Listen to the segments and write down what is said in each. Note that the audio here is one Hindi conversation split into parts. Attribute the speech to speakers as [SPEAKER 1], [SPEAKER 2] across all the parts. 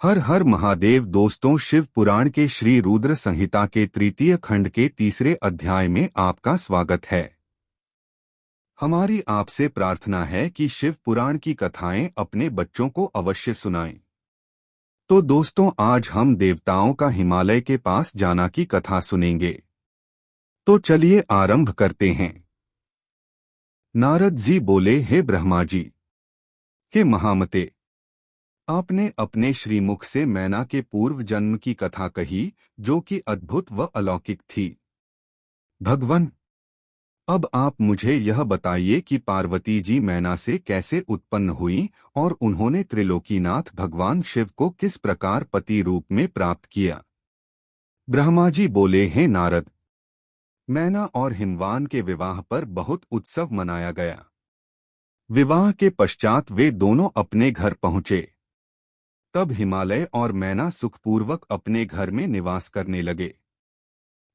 [SPEAKER 1] हर हर महादेव। दोस्तों, शिव पुराण के श्री रुद्र संहिता के तृतीय खंड के तीसरे अध्याय में आपका स्वागत है। हमारी आपसे प्रार्थना है कि शिव पुराण की कथाएं अपने बच्चों को अवश्य सुनाएं। तो दोस्तों, आज हम देवताओं का हिमालय के पास जाना की कथा सुनेंगे। तो चलिए आरंभ करते हैं। नारद जी बोले, हे ब्रह्मा जी, हे महामते, आपने अपने श्रीमुख से मैना के पूर्व जन्म की कथा कही, जो कि अद्भुत व अलौकिक थी। भगवन, अब आप मुझे यह बताइए कि पार्वती जी मैना से कैसे उत्पन्न हुई और उन्होंने त्रिलोकीनाथ भगवान शिव को किस प्रकार पति रूप में प्राप्त किया। ब्रह्मा जी बोले, हे नारद, मैना और हिमवान के विवाह पर बहुत उत्सव मनाया गया। विवाह के पश्चात वे दोनों अपने घर पहुंचे। तब हिमालय और मैना सुखपूर्वक अपने घर में निवास करने लगे।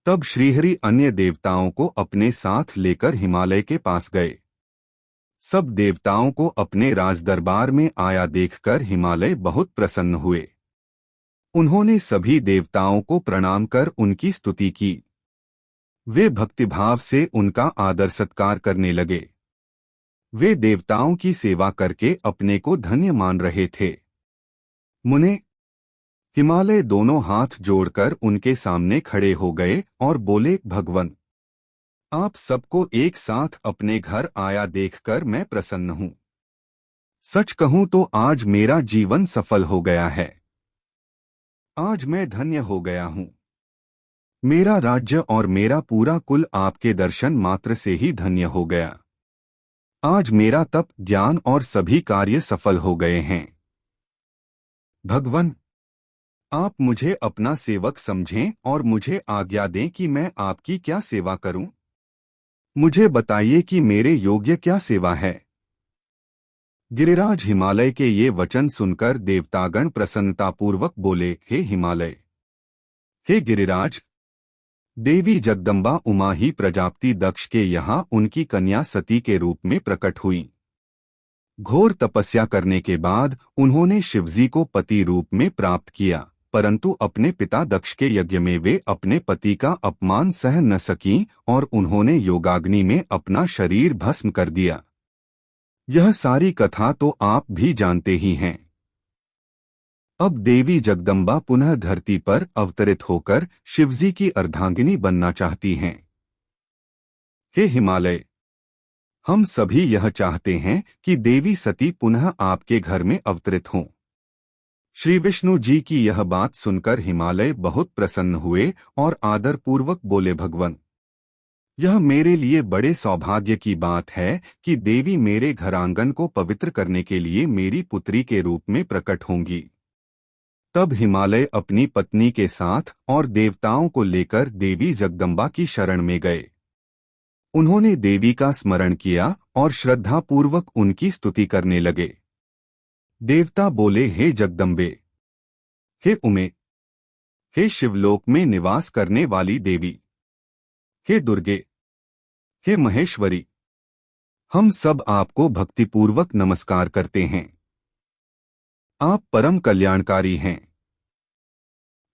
[SPEAKER 1] तब श्रीहरि अन्य देवताओं को अपने साथ लेकर हिमालय के पास गए। सब देवताओं को अपने राजदरबार में आया देखकर हिमालय बहुत प्रसन्न हुए। उन्होंने सभी देवताओं को प्रणाम कर उनकी स्तुति की। वे भक्तिभाव से उनका आदर सत्कार करने लगे। वे देवताओं की सेवा करके अपने को धन्य मान रहे थे। मुने, हिमालय दोनों हाथ जोड़कर उनके सामने खड़े हो गए और बोले, भगवन, आप सबको एक साथ अपने घर आया देखकर मैं प्रसन्न हूँ। सच कहूँ तो आज मेरा जीवन सफल हो गया है। आज मैं धन्य हो गया हूँ। मेरा राज्य और मेरा पूरा कुल आपके दर्शन मात्र से ही धन्य हो गया। आज मेरा तप, ज्ञान और सभी कार्य सफल हो गए हैं। भगवन, आप मुझे अपना सेवक समझें और मुझे आज्ञा दें कि मैं आपकी क्या सेवा करूं। मुझे बताइए कि मेरे योग्य क्या सेवा है। गिरिराज हिमालय के ये वचन सुनकर देवतागण प्रसन्नतापूर्वक बोले, हे हिमालय, हे गिरिराज, देवी जगदम्बा उमा ही प्रजापति दक्ष के यहाँ उनकी कन्या सती के रूप में प्रकट हुई। घोर तपस्या करने के बाद उन्होंने शिवजी को पति रूप में प्राप्त किया, परंतु अपने पिता दक्ष के यज्ञ में वे अपने पति का अपमान सह न सकीं और उन्होंने योगाग्नि में अपना शरीर भस्म कर दिया। यह सारी कथा तो आप भी जानते ही हैं। अब देवी जगदम्बा पुनः धरती पर अवतरित होकर शिवजी की अर्धांगिनी बनना चाहती हैं। हे हिमालय, हम सभी यह चाहते हैं कि देवी सती पुनः आपके घर में अवतरित हों। श्री विष्णु जी की यह बात सुनकर हिमालय बहुत प्रसन्न हुए और आदरपूर्वक बोले, भगवन, यह मेरे लिए बड़े सौभाग्य की बात है कि देवी मेरे घरांगन को पवित्र करने के लिए मेरी पुत्री के रूप में प्रकट होंगी। तब हिमालय अपनी पत्नी के साथ और देवताओं को लेकर देवी जगदम्बा की शरण में गए। उन्होंने देवी का स्मरण किया और श्रद्धापूर्वक उनकी स्तुति करने लगे। देवता बोले, हे जगदम्बे, हे उमे, हे शिवलोक में निवास करने वाली देवी, हे दुर्गे, हे महेश्वरी, हम सब आपको भक्तिपूर्वक नमस्कार करते हैं। आप परम कल्याणकारी हैं।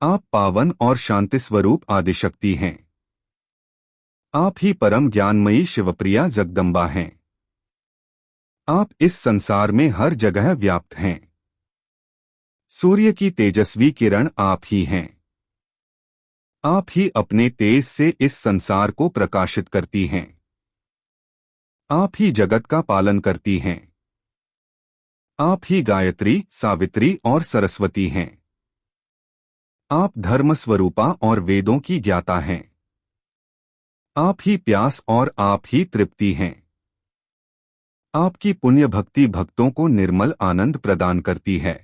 [SPEAKER 1] आप पावन और शांति स्वरूप आदिशक्ति हैं। आप ही परम ज्ञानमयी शिवप्रिया जगदम्बा हैं। आप इस संसार में हर जगह व्याप्त हैं। सूर्य की तेजस्वी किरण आप ही हैं। आप ही अपने तेज से इस संसार को प्रकाशित करती हैं। आप ही जगत का पालन करती हैं। आप ही गायत्री, सावित्री और सरस्वती हैं। आप धर्म स्वरूपा और वेदों की ज्ञाता हैं। आप ही प्यास और आप ही तृप्ति हैं। आपकी पुण्य भक्ति भक्तों को निर्मल आनंद प्रदान करती है।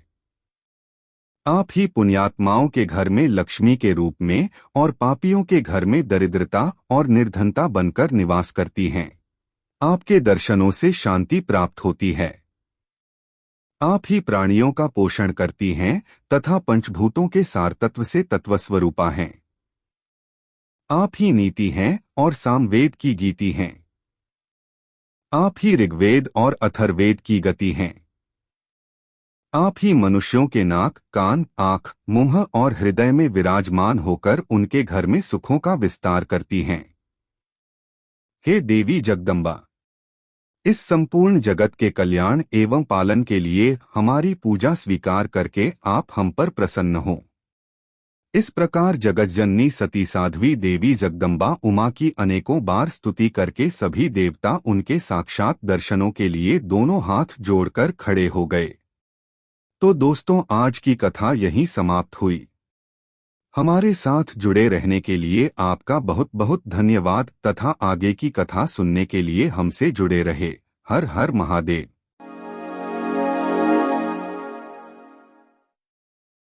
[SPEAKER 1] आप ही पुण्यात्माओं के घर में लक्ष्मी के रूप में और पापियों के घर में दरिद्रता और निर्धनता बनकर निवास करती हैं। आपके दर्शनों से शांति प्राप्त होती है। आप ही प्राणियों का पोषण करती हैं तथा पंचभूतों के सार तत्व से तत्वस्वरूपा हैं। आप ही नीति हैं और सामवेद की गीति हैं। आप ही ऋग्वेद और अथर्ववेद की गति हैं। आप ही मनुष्यों के नाक, कान, आँख, मुंह और हृदय में विराजमान होकर उनके घर में सुखों का विस्तार करती हैं। हे देवी जगदम्बा, इस संपूर्ण जगत के कल्याण एवं पालन के लिए हमारी पूजा स्वीकार करके आप हम पर प्रसन्न हो। इस प्रकार जगज्जननी सती साध्वी देवी जगदम्बा उमा की अनेकों बार स्तुति करके सभी देवता उनके साक्षात दर्शनों के लिए दोनों हाथ जोड़कर खड़े हो गए। तो दोस्तों, आज की कथा यहीं समाप्त हुई। हमारे साथ जुड़े रहने के लिए आपका बहुत बहुत धन्यवाद तथा आगे की कथा सुनने के लिए हमसे जुड़े रहे। हर हर महादेव।